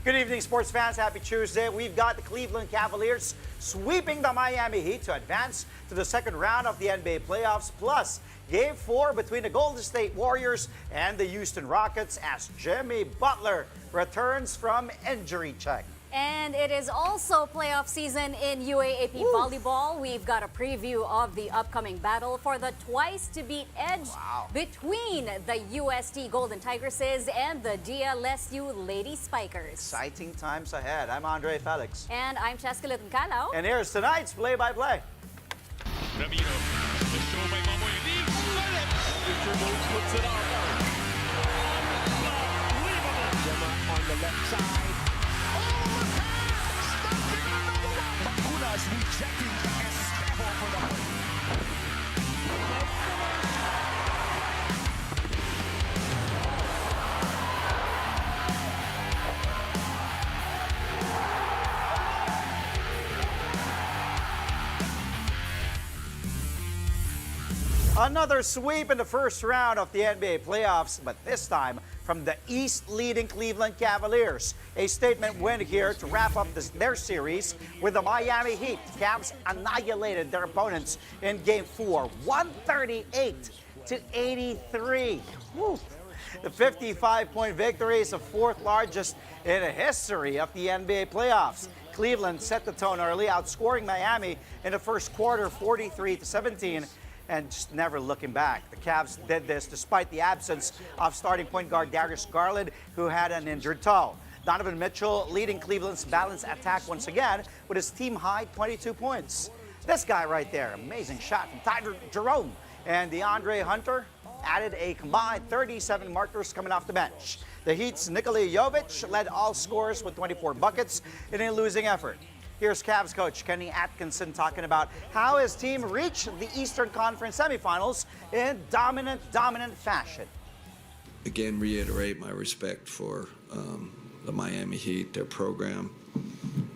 Good evening, sports fans. Happy Tuesday. We've got the Cleveland Cavaliers sweeping the Miami Heat to advance to the second round of the NBA playoffs, plus Game 4 between the Golden State Warriors and the Houston Rockets as Jimmy Butler returns from injury check. And it is also playoff season in UAAP volleyball. We've got a preview of the upcoming battle for the twice-to-beat edge between the UST Golden Tigresses and the DLSU Lady Spikers. Exciting times ahead. I'm Andre Felix. And I'm Cheska Calao. And here's tonight's play-by-play. Ramiro, the show by Mamoy League. Puts it on. Unbelievable. Gemma on the left side. Rejecting Esteban for the Another sweep in the first round of the NBA playoffs, but this time from the East-leading Cleveland Cavaliers. A statement win here to wrap up their series with the Miami Heat. Cavs annihilated their opponents in Game 4, 138-83. Woo. The 55-point victory is the fourth largest in the history of the NBA playoffs. Cleveland set the tone early, outscoring Miami in the first quarter 43-17. And just never looking back. The Cavs did this despite the absence of starting point guard Darius Garland, who had an injured toe. Donovan Mitchell leading Cleveland's balanced attack once again with his team-high 22 points. This guy right there, amazing shot from Tyler Jerome. And DeAndre Hunter added a combined 37 markers coming off the bench. The Heat's Nikola Jovic led all scorers with 24 buckets in a losing effort. Here's Cavs coach Kenny Atkinson talking about how his team reached the Eastern Conference semifinals in dominant fashion. Again, reiterate my respect for the Miami Heat, their program.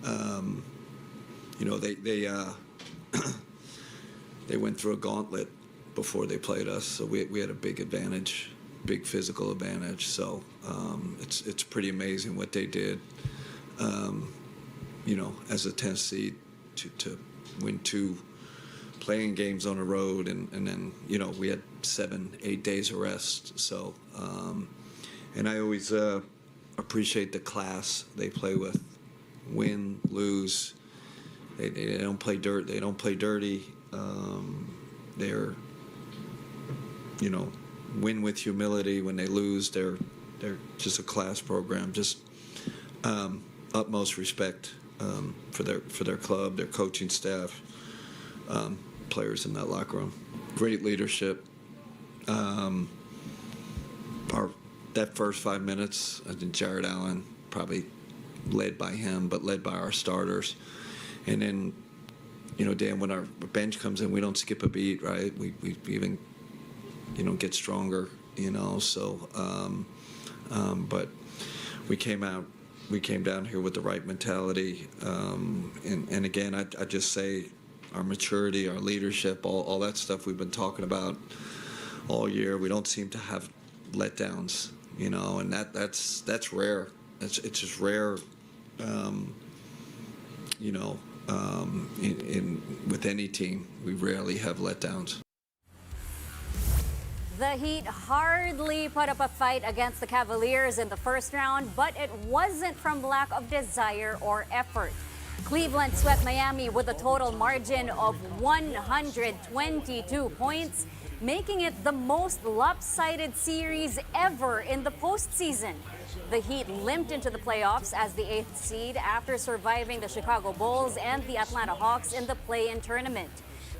You know, they they went through a gauntlet before they played us, so we had a big advantage, big physical advantage. So it's pretty amazing what they did. You know, as a 10th seed to win 2 playing games on the road, and then, you know, we had 7-8 days of rest. So, and I always appreciate the class they play with. Win, lose, they don't play dirt. They don't play dirty. They're, you know, win with humility. When they lose, they're just a class program. Just utmost respect. For their club, their coaching staff, players in that locker room. Great leadership. That first 5 minutes, I think Jared Allen, probably led by him, but led by our starters. And then, you know, Dan, when our bench comes in, we don't skip a beat, right? We even, you know, get stronger, you know. So, but we came down here with the right mentality, and again, I just say our maturity, our leadership, all that stuff we've been talking about all year. We don't seem to have letdowns, you know, and that's rare. It's just rare, you know, with any team. We rarely have letdowns. The Heat hardly put up a fight against the Cavaliers in the first round, but it wasn't from lack of desire or effort. Cleveland swept Miami with a total margin of 122 points, making it the most lopsided series ever in the postseason. The Heat limped into the playoffs as the 8th seed after surviving the Chicago Bulls and the Atlanta Hawks in the play-in tournament.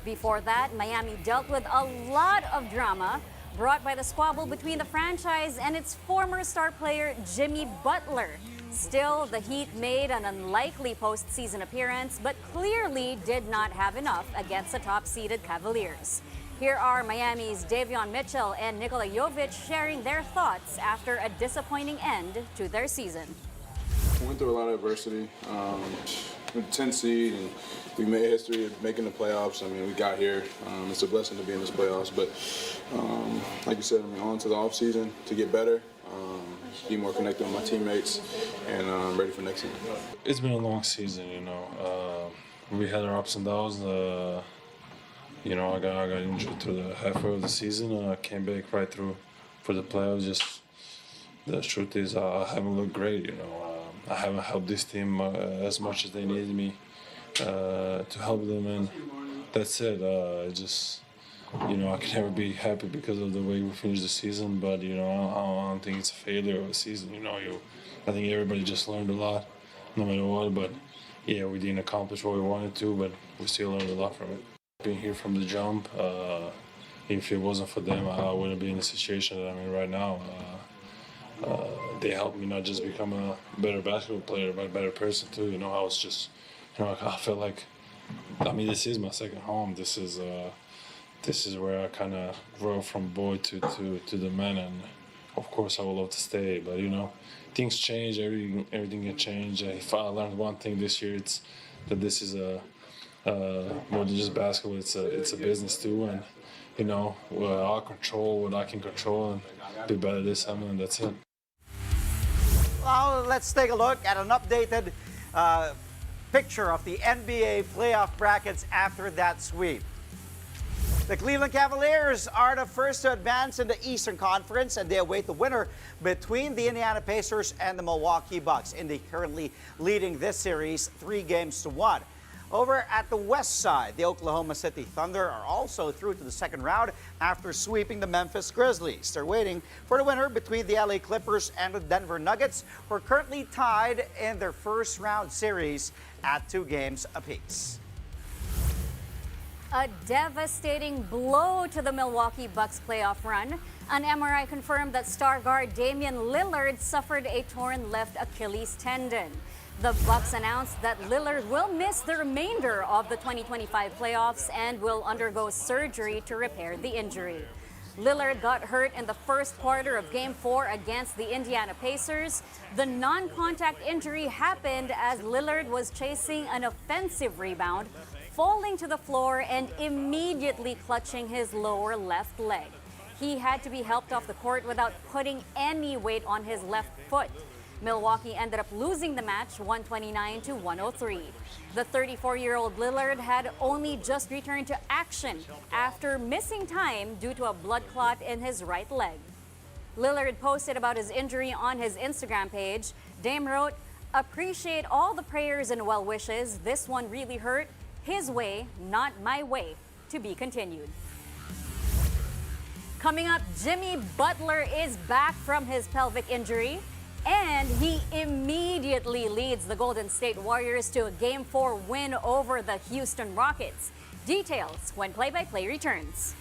Before that, Miami dealt with a lot of drama brought by the squabble between the franchise and its former star player Jimmy Butler. Still, the Heat made an unlikely postseason appearance, but clearly did not have enough against the top-seeded Cavaliers. Here are Miami's Davion Mitchell and Nikola Jovic sharing their thoughts after a disappointing end to their season. We went through a lot of adversity. With 10 seed, and we made history of making the playoffs. I mean, we got here. It's a blessing to be in this playoffs. But like you said, I mean, on to the offseason to get better. be more connected with my teammates, and I'm ready for next season. It's been a long season, you know. We had our ups and downs. You know, I got injured to the halfway of the season. I came back right through for the playoffs. Just the truth is, I haven't looked great. You know, I haven't helped this team as much as they needed me to help them, and that's it. You know, I can never be happy because of the way we finished the season. But you know, I don't think it's a failure of a season. You know, I think everybody just learned a lot, no matter what. But yeah, we didn't accomplish what we wanted to, but we still learned a lot from it. Being here from the jump, if it wasn't for them, I wouldn't be in the situation that I'm in right now. They helped me not just become a better basketball player, but a better person too. You know, I was just, you know, I felt like, I mean, this is my second home. This is where I kind of grow from boy to the man, and of course I would love to stay. But you know, things change. Everything can change. If I learned one thing this year, it's that this is more than just basketball. It's a business too, and you know, I'll control what I can control and be better this time, and that's it. Well, let's take a look at an updated picture of the NBA playoff brackets after that sweep. The Cleveland Cavaliers are the first to advance in the Eastern Conference, and they await the winner between the Indiana Pacers and the Milwaukee Bucks. Indy currently leading this series 3-1. Over at the west side, the Oklahoma City Thunder are also through to the second round after sweeping the Memphis Grizzlies. They're waiting for the winner between the LA Clippers and the Denver Nuggets, who are currently tied in their first round series at 2 games apiece. A devastating blow to the Milwaukee Bucks playoff run. An MRI confirmed that star guard Damian Lillard suffered a torn left Achilles tendon. The Bucks announced that Lillard will miss the remainder of the 2025 playoffs and will undergo surgery to repair the injury. Lillard got hurt in the first quarter of Game 4 against the Indiana Pacers. The non-contact injury happened as Lillard was chasing an offensive rebound, falling to the floor and immediately clutching his lower left leg. He had to be helped off the court without putting any weight on his left foot. Milwaukee ended up losing the match 129-103. The 34-year-old Lillard had only just returned to action after missing time due to a blood clot in his right leg. Lillard posted about his injury on his Instagram page. Dame wrote, "Appreciate all the prayers and well wishes. This one really hurt. His way, not my way. To be continued." Coming up, Jimmy Butler is back from his pelvic injury, and he immediately leads the Golden State Warriors to a Game 4 win over the Houston Rockets. Details when play-by-play returns.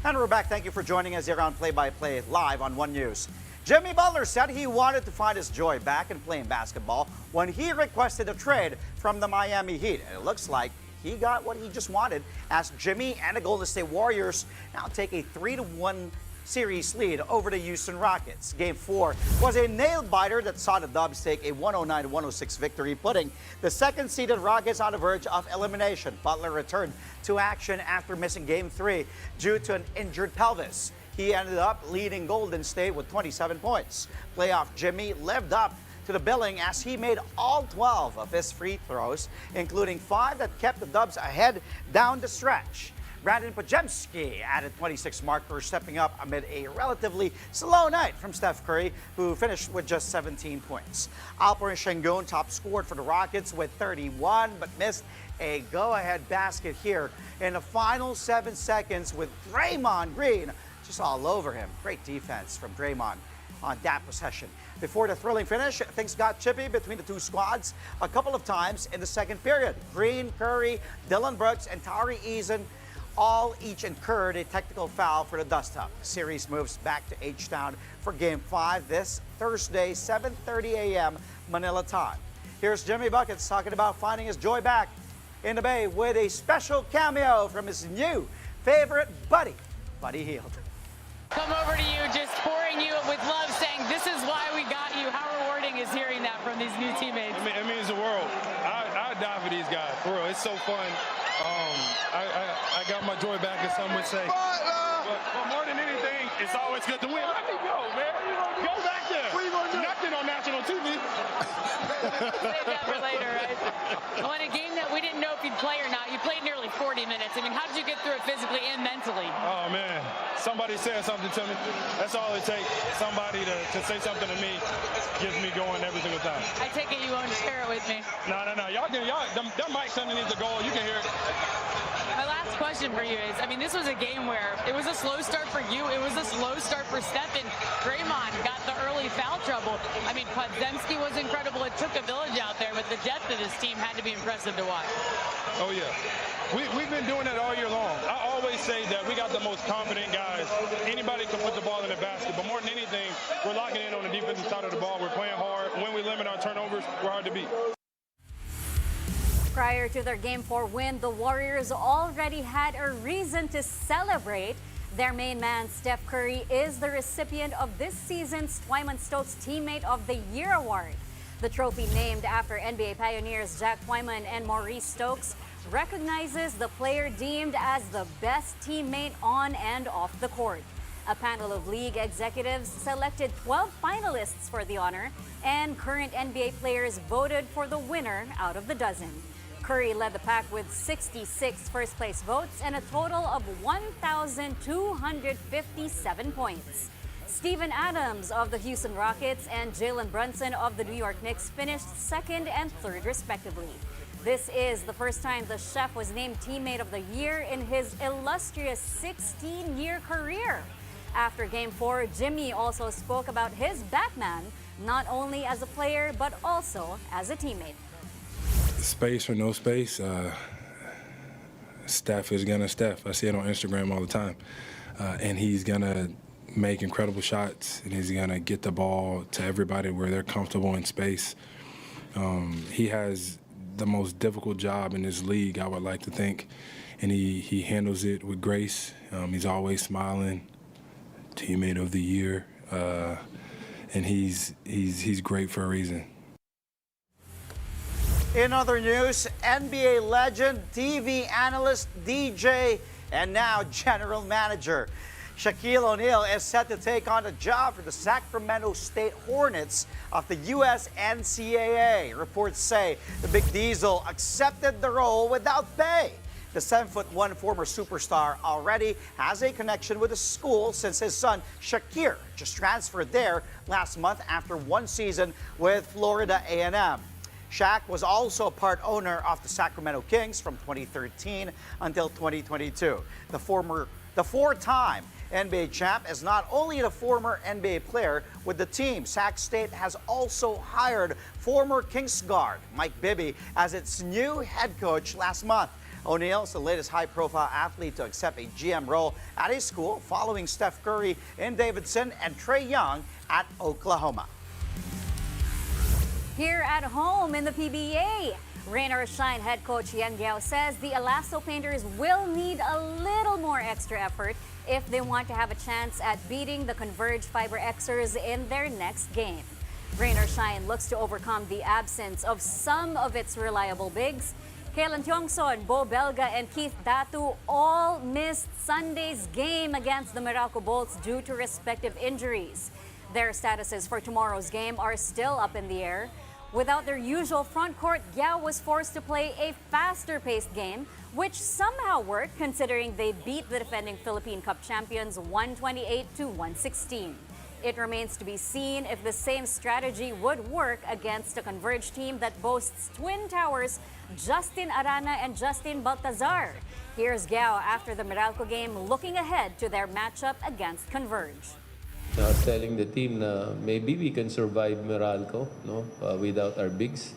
And we're back. Thank you for joining us here on Play by Play live on One News. Jimmy Butler said he wanted to find his joy back in playing basketball when he requested a trade from the Miami Heat. And it looks like he got what he just wanted as Jimmy and the Golden State Warriors now take a 3-1 series lead over the Houston Rockets. Game 4 was a nail-biter that saw the Dubs take a 109-106 victory, putting the second-seeded Rockets on the verge of elimination. Butler returned to action after missing Game 3 due to an injured pelvis. He ended up leading Golden State with 27 points. Playoff Jimmy lived up to the billing as he made all 12 of his free throws, including 5 that kept the Dubs ahead down the stretch. Brandon Podziemski added 26 markers, stepping up amid a relatively slow night from Steph Curry, who finished with just 17 points. Alperen Şengün top scored for the Rockets with 31, but missed a go-ahead basket here in the final 7 seconds with Draymond Green just all over him. Great defense from Draymond on that possession. Before the thrilling finish, things got chippy between the two squads a couple of times in the second period. Green, Curry, Dillon Brooks, and Tari Eason all each incurred a technical foul for the dust-up. The series moves back to H-Town for Game 5 this Thursday, 7:30 a.m. Manila time. Here's Jimmy Buckets talking about finding his joy back in the Bay with a special cameo from his new favorite buddy, Buddy Hield. Come over to you, just pouring you with love, saying, this is why we got you. How rewarding is hearing that from these new teammates? It means the world. I die for these guys, for real. It's so fun. I got my joy back, as some would say. But more than anything, it's always good to win. Let me go, man. Go back there. What are you going to do? Nothing on national TV. Save that for later, right? Well, in a game that we didn't know if you'd play or not, you played nearly 40 minutes. I mean, how did you get through it physically and mentally? Oh, man. Somebody said something to me. That's all it takes. Somebody to say something to me gets me going every single time. I take it you won't share it with me. No. That mic's underneath the goal. You can hear it. My last question for you is, I mean, this was a game where it was a slow start for you. It was a slow start for Stephen. Draymond got the early foul trouble. I mean, Podziemski was incredible. It took a village out there, but the depth of this team had to be impressive to watch. Oh, yeah. We've been doing that all year long. I always say that we got the most confident guys. Anybody can put the ball in the basket, but more than anything, we're locking in on the defensive side of the ball. We're playing hard. When we limit our turnovers, we're hard to beat. Prior to their Game 4 win, the Warriors already had a reason to celebrate. Their main man, Steph Curry, is the recipient of this season's Twyman Stokes Teammate of the Year award. The trophy, named after NBA pioneers Jack Twyman and Maurice Stokes, recognizes the player deemed as the best teammate on and off the court. A panel of league executives selected 12 finalists for the honor, and current NBA players voted for the winner out of the dozen. Curry led the pack with 66 first-place votes and a total of 1,257 points. Steven Adams of the Houston Rockets and Jalen Brunson of the New York Knicks finished second and third, respectively. This is the first time the chef was named Teammate of the Year in his illustrious 16-year career. After Game 4, Jimmy also spoke about his Batman, not only as a player, but also as a teammate. Space or no space, Steph is gonna Steph. I see it on Instagram all the time. And he's gonna make incredible shots, and he's gonna get the ball to everybody where they're comfortable in space. He has the most difficult job in this league, I would like to think, and he handles it with grace. He's always smiling. Teammate of the Year, and he's great for a reason. In other news, NBA legend, TV analyst, DJ, and now general manager Shaquille O'Neal is set to take on a job for the Sacramento State Hornets of the U.S. NCAA. Reports say the Big Diesel accepted the role without pay. The 7'1" former superstar already has a connection with the school since his son Shakir just transferred there last month after one season with Florida A&M. Shaq was also part owner of the Sacramento Kings from 2013 until 2022. The four-time NBA champ is not only the former NBA player with the team. Sac State has also hired former Kings guard Mike Bibby as its new head coach last month. O'Neal's the latest high-profile athlete to accept a GM role at his school, following Steph Curry in Davidson and Trae Young at Oklahoma. Here at home in the PBA, Rain or Shine head coach Yan Gao says the Elasto Painters will need a little more extra effort if they want to have a chance at beating the Converge Fiber Xers in their next game. Rain or Shine looks to overcome the absence of some of its reliable bigs. Kailan Tiongson, Bo Belga, and Keith Datu all missed Sunday's game against the Meralco Bolts due to respective injuries. Their statuses for tomorrow's game are still up in the air. Without their usual front court, Gao was forced to play a faster-paced game, which somehow worked considering they beat the defending Philippine Cup champions 128 to 116. It remains to be seen if the same strategy would work against a Converge team that boasts twin towers, Justin Arana and Justin Baltazar. Here's Gao after the Meralco game looking ahead to their matchup against Converge. I was telling the team na maybe we can survive Meralco, without our bigs,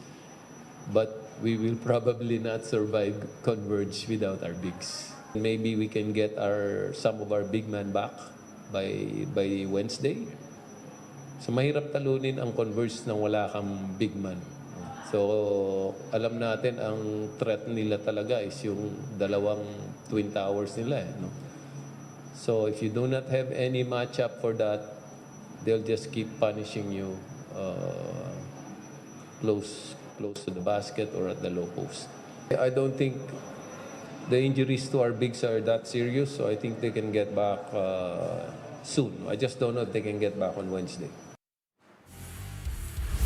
but we will probably not survive Converge without our bigs. Maybe we can get some of our big man back by Wednesday. So mahirap talunin ang Converge nang wala kang big man. So alam natin ang threat nila talaga is yung dalawang twin towers nila. So if you do not have any matchup for that, they'll just keep punishing you close to the basket or at the low post. I don't think the injuries to our bigs are that serious, so I think they can get back soon. I just don't know if they can get back on Wednesday.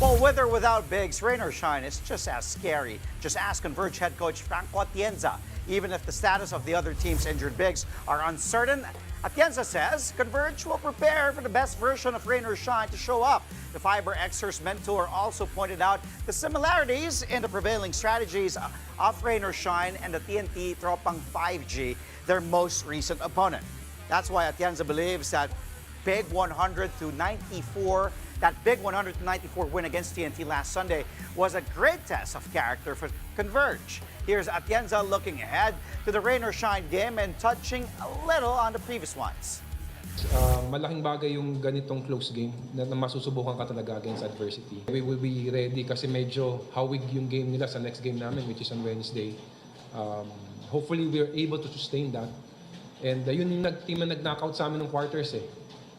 Well, with or without bigs, rain or shine, it's just as scary. Just ask Converge head coach Franco Atienza. Even if the status of the other team's injured bigs are uncertain, Atienza says Converge will prepare for the best version of rain or shine to show up. The Fiber Xers mentor also pointed out the similarities in the prevailing strategies of rain or shine and the TNT Tropang 5G, their most recent opponent. That's why Atienza believes that big 100-94 win against TNT last Sunday was a great test of character for Converge. Here's Atienza looking ahead to the rain or shine game and touching a little on the previous ones. Malaking bagay yung ganitong close game na masusubukan ka talaga against adversity. We will be ready kasi medyo hawig yung game nila sa next game namin, which is on Wednesday. Hopefully we're able to sustain that. And yun yung team na nag-knockout sa amin ng quarters eh.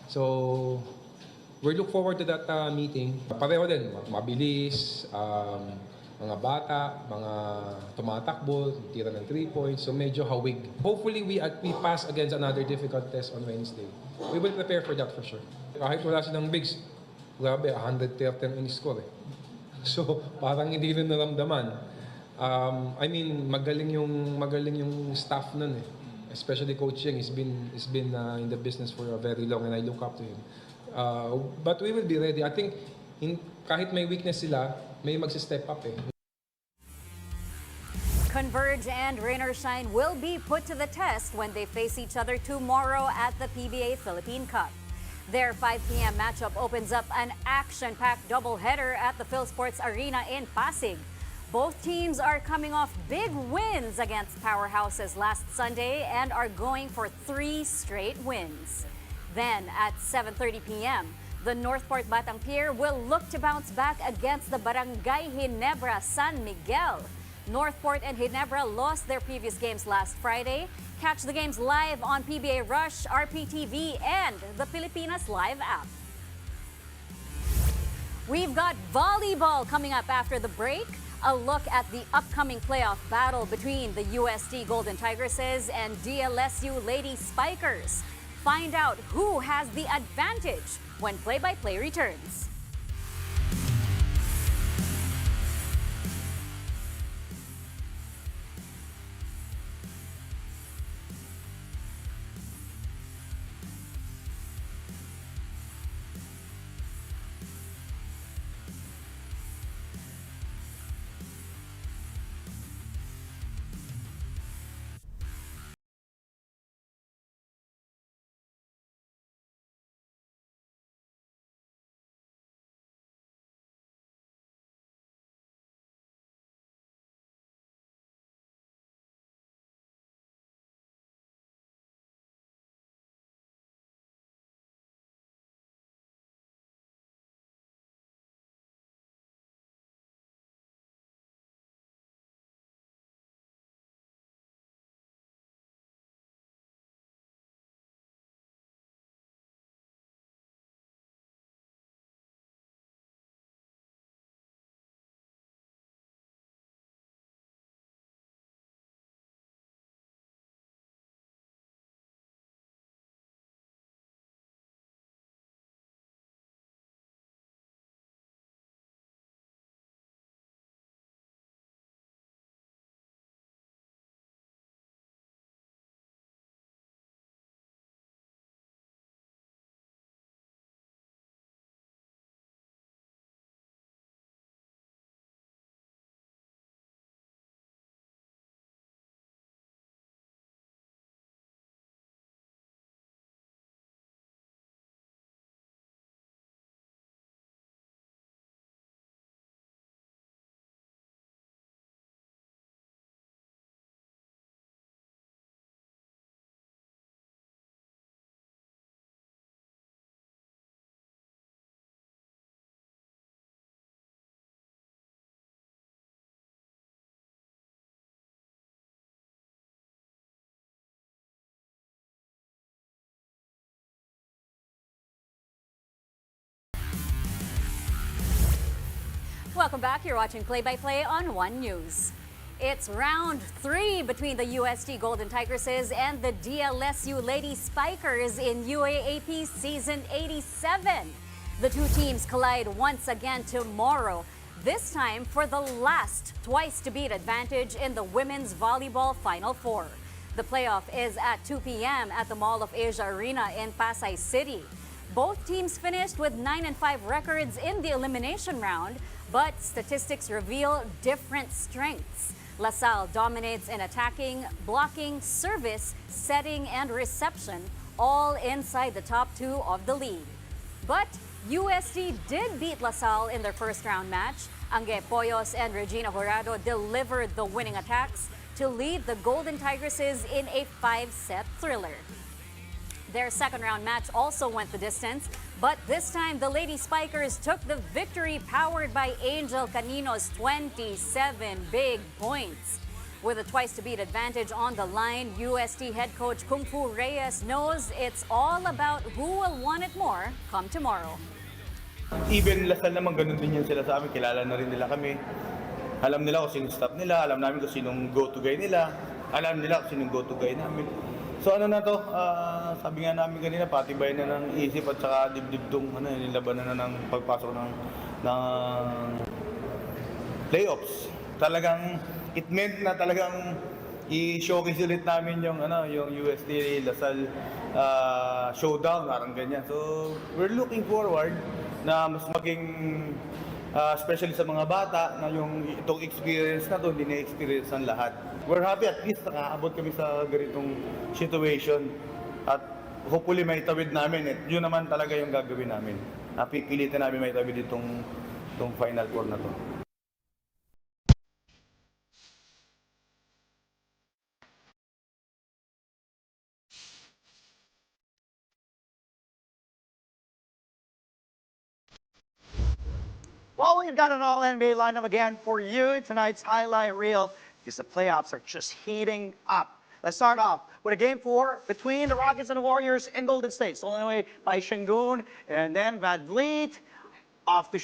So we look forward to that meeting. Pareho din, mabilis, mga bata, mga tumatakbo, tira ng 3 points, so medyo hawig. Hopefully we pass against another difficult test on Wednesday. We will prepare for that for sure. Kahit wala silang bigs, grabe, 130 ang in-score eh. So parang hindi rin naramdaman. I mean, magaling yung staff nun eh. Especially Coach Yang, he's been in the business for a very long and I look up to him. But we will be ready. I think kahit may weakness sila, may magsi-step up eh. Converge and Rain or Shine will be put to the test when they face each other tomorrow at the PBA Philippine Cup. Their 5 p.m. matchup opens up an action-packed doubleheader at the PhilSports Arena in Pasig. Both teams are coming off big wins against powerhouses last Sunday and are going for 3 straight wins. Then at 7:30 p.m., the Northport Batang Pier will look to bounce back against the Barangay Ginebra San Miguel. Northport and Ginebra lost their previous games last Friday. Catch the games live on PBA Rush, RPTV, and the Pilipinas Live app. We've got volleyball coming up after the break. A look at the upcoming playoff battle between the UST Golden Tigresses and DLSU Lady Spikers. Find out who has the advantage when play-by-play returns. Welcome back. You're watching Play-by-Play on One News. It's round 3 between the UST Golden Tigresses and the DLSU Lady Spikers in UAAP Season 87. The two teams collide once again tomorrow, this time for the last twice-to-beat advantage in the Women's Volleyball Final Four. The playoff is at 2 p.m. at the Mall of Asia Arena in Pasay City. Both teams finished with 9-5 records in the elimination round, but statistics reveal different strengths. LaSalle dominates in attacking, blocking, service, setting, and reception, all inside the top 2 of the league. But UST did beat LaSalle in their first round match. Angge Poyos and Regina Jurado delivered the winning attacks to lead the Golden Tigresses in a 5-set thriller. Their second round match also went the distance, but this time the Lady Spikers took the victory powered by Angel Canino's 27 big points. With a twice-to-beat advantage on the line, UST head coach Kung Fu Reyes knows it's all about who will want it more come tomorrow. Even LaSalle naman, ganun din yan sila sa amin. Kilala na rin nila kami. Alam nila kung sinong staff nila, alam namin kung sinong go-to guy nila, alam nila kung sinong go-to guy namin. So ano na to, sabi nga namin kanina, patibay na ng isip at saka dibdib tong nilabanan na ng pagpasok ng playoffs. Talagang it meant na talagang i-showcase ulit namin yung UST LaSalle showdown, parang ganyan. So we're looking forward na mas maging especially sa mga bata na itong experience na to hindi na-experience ng lahat. We're happy at least nakaabot kami sa ganitong situation at hopefully may tawid namin. Yun naman talaga yung gagawin namin. Pipilitin namin may tawid itong Final Four na to. Well, we've got an all-NBA lineup again for you. Tonight's highlight reel because the playoffs are just heating up. Let's start off with a game 4 between the Rockets and the Warriors in Golden State. Stolen away by Şengün, and then Van Vliet off the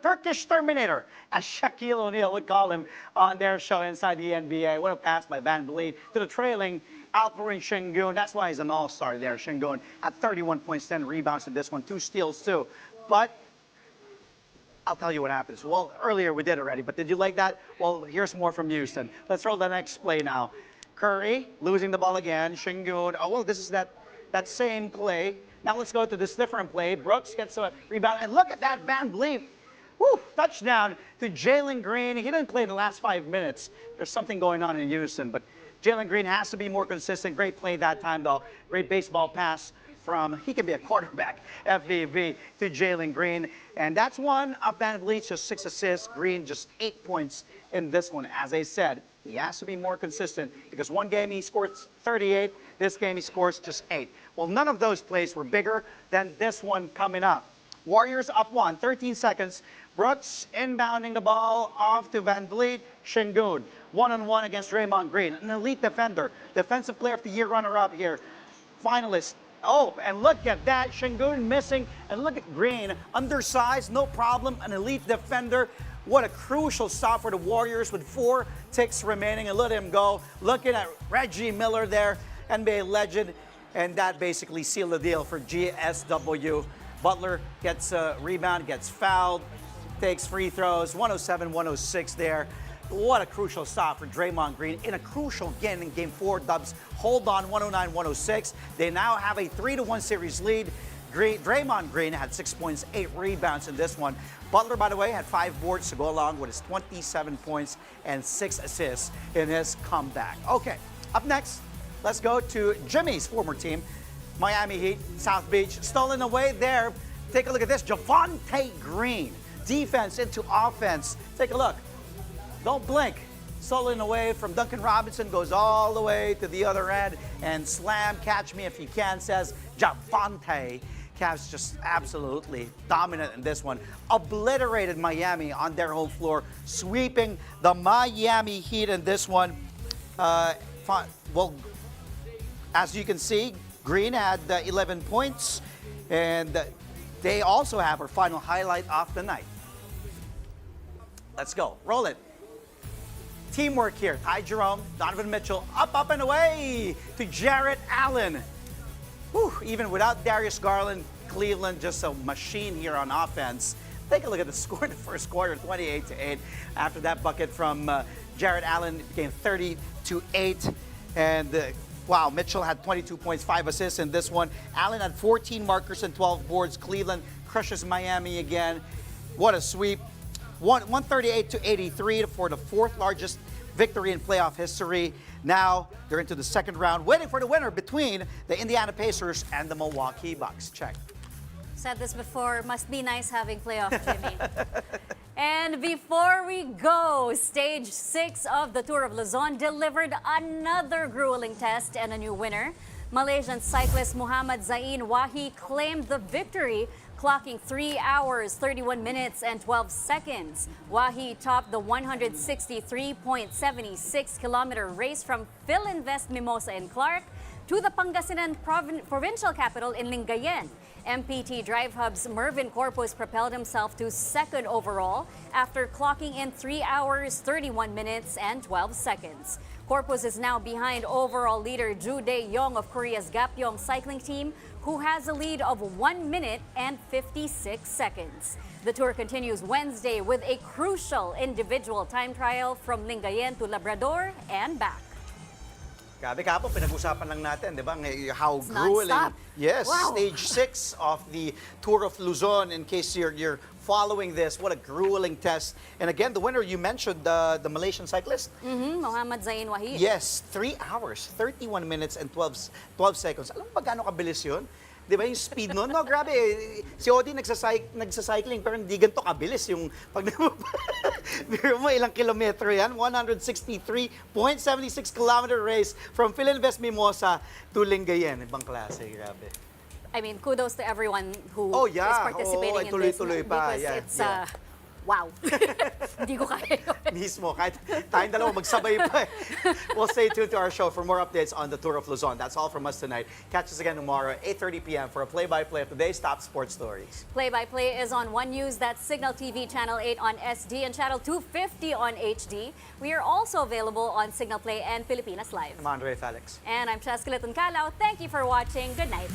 Turkish Terminator, as Shaquille O'Neal would call him on their show inside the NBA. What a pass by Van Vliet to the trailing Alperen Şengün. That's why he's an all-star there. Şengün at 31 points, 10 rebounds in this one, 2 steals too. But I'll tell you what happens. Well, earlier we did already, but did you like that? Well, here's more from Houston. Let's roll the next play now. Curry losing the ball again. Şengün. Oh, well, this is that same play. Now let's go to this different play. Brooks gets a rebound, and look at that Van Vliet. Woo, touchdown to Jalen Green. He didn't play the last 5 minutes. There's something going on in Houston, but Jalen Green has to be more consistent. Great play that time, though. Great baseball pass from, he can be a quarterback, FVV to Jalen Green. And that's one of Van Vliet's, just 6 assists. Green just 8 points in this one. As I said, he has to be more consistent because one game he scores 38, this game he scores just 8. Well, none of those plays were bigger than this one coming up. Warriors up 1, 13 seconds. Brooks inbounding the ball off to Van Vliet. Şengün, one-on-one against Draymond Green, an elite defender, Defensive Player of the Year runner-up here, finalist. Oh, and look at that, Şengün missing, and look at Green, undersized, no problem, an elite defender. What a crucial stop for the Warriors with 4 ticks remaining, and let him go. Looking at Reggie Miller there, NBA legend, and that basically sealed the deal for GSW. Butler gets a rebound, gets fouled, takes free throws, 107-106 there. What a crucial stop for Draymond Green in a crucial game in Game 4. Dubs hold on 109-106. They now have a 3-1 series lead. Draymond Green had 6 points, 8 rebounds in this one. Butler, by the way, had 5 boards to go along with his 27 points and 6 assists in his comeback. Okay, up next, let's go to Jimmy's former team, Miami Heat, South Beach. Stolen away there. Take a look at this, Javonte Green. Defense into offense. Take a look. Don't blink. Stolen away from Duncan Robinson, goes all the way to the other end, and slam, catch me if you can, says Javonte. Cavs just absolutely dominant in this one. Obliterated Miami on their home floor, sweeping the Miami Heat in this one. Well, as you can see, Green had 11 points, and they also have our final highlight of the night. Let's go. Roll it. Teamwork here. Ty Jerome, Donovan Mitchell, up and away to Jarrett Allen. Whew, even without Darius Garland, Cleveland just a machine here on offense. Take a look at the score in the first quarter, 28-8. After that bucket from Jarrett Allen, it became 30-8. And wow, Mitchell had 22 points, 5 assists in this one. Allen had 14 markers and 12 boards. Cleveland crushes Miami again. What a sweep. 138-83 for the fourth largest victory in playoff history. Now they're into the second round, waiting for the winner between the Indiana Pacers and the Milwaukee Bucks. Check. Said this before, must be nice having playoff, Jimmy. And before we go, stage 6 of the Tour of Luzon delivered another grueling test and a new winner. Malaysian cyclist Muhammad Zain Wahi claimed the victory, clocking 3 hours, 31 minutes, and 12 seconds. Wahi topped the 163.76-kilometer race from Philinvest Mimosa in Clark to the Pangasinan provincial capital in Lingayen. MPT Drive Hub's Mervin Corpus propelled himself to second overall after clocking in 3 hours, 31 minutes, and 12 seconds. Corpus is now behind overall leader Ju Dae-yong of Korea's Gapyeong cycling team, who has a lead of 1 minute and 56 seconds. The tour continues Wednesday with a crucial individual time trial from Lingayen to Labrador and back. Grabe kahapon, pinag-usapan lang natin, di ba? How It's grueling. non-stop. Yes, Wow. stage 6 of the Tour of Luzon. In case you're following this, what a grueling test. And again, the winner, you mentioned the Malaysian cyclist. Muhammad Zain Wahi. Yes, 3 hours, 31 minutes, and 12 seconds. Alam mo ba gaano kabilis yun? Di ba yung speed nun? No, grabe. Si Odi nagsacycling pero hindi ganito kabilis yung pag biro mo ilang kilometro yan. 163.76-kilometer race from Philinvest Mimosa to Lingayen. Ibang klase, grabe. I mean, kudos to everyone who Oh, is yeah. participating in this. Tuloy-tuloy pa. Because Yeah, it's, yeah. wow. Hindi ko kaya yun. Mismo, kahit tayong dalawa magsabay pa. We'll stay tuned to our show for more updates on the Tour of Luzon. That's all from us tonight. Catch us again tomorrow, 8:30 p.m. for a play-by-play of today's top sports stories. Play-by-play is on One News, that's Signal TV Channel 8 on SD and Channel 250 on HD. We are also available on Signal Play and Pilipinas Live. I'm Andre Felix. And I'm Cheska Calao. Thank you for watching. Good night.